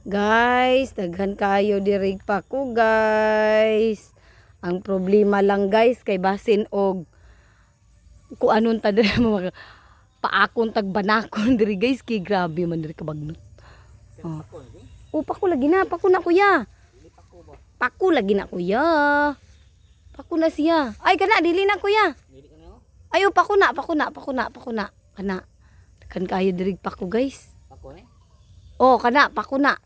Guys, daghan kayo diri pa ko, guys. Ang problema lang, guys, kay basin og ku anon ta diri mga paakon tag banakon diri, guys, kay grabe man diri kabagnot. Oh. Pako lagi na, pako na kuya. Pako lagi na kuya. Pako na siya. Ay kana dili na kuya. Ayo pako na. Kana. Kan kayo diri pako, guys. Pako ni? Oh, kana pako na.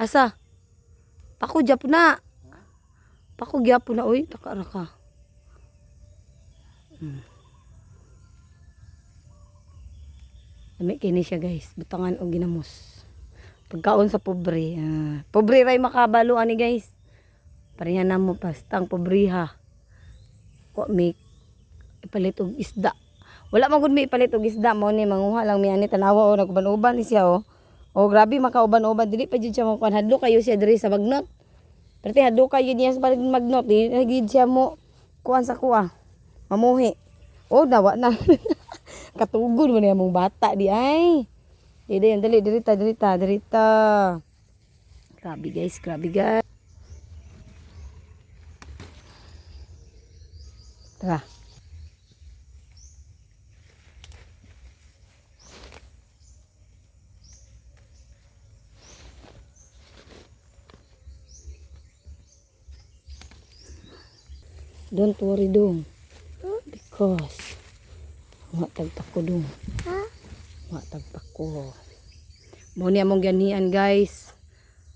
Asa? Pako gyapon na. Pako gyapon na oy, takara ka. Dami kini siya, guys. Butangan og ginamos. Pagkaon sa pobre. Pobre ray makabalo ani, guys. Pareha na mo pastang pobriha. Wa mi ipalit og isda. Wala man gud mi ipalit og isda mo ni manguha lang mi ani tanawa o naguban-uban ni siya oh. Oh, grabe makauban-uban dili pa jud siya mo kan hadlo kayo siya diri sa bagnot. Perti hadlo kayo niya sa bagnot di gid siya mo kuan sa kuha. Mamuhi. Oh, nawa na. Katugod mo niya mong bata di ay. Dili dirita. Grabe guys. Tara. Don't worry dong. Because matagpako dong. Matagpako. Mo niya mong ganian, guys.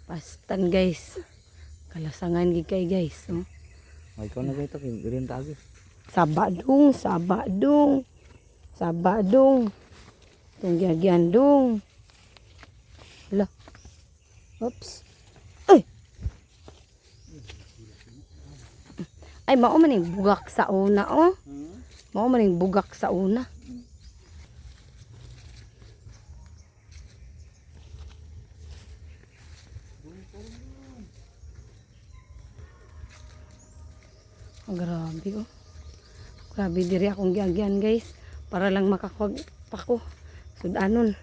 Pastan, guys. Kalasangan gid kay, guys, no? Ay ko na gayto kay green tagi. Sabadong. Tunggyan dong. Hala. Oops. Ay, mao man yung bugak sa una, oh. Mao man yung bugak sa una. Oh, grabe, oh. Grabe diri akong giagyan, guys. Para lang makakuha pa ko. Sudanon.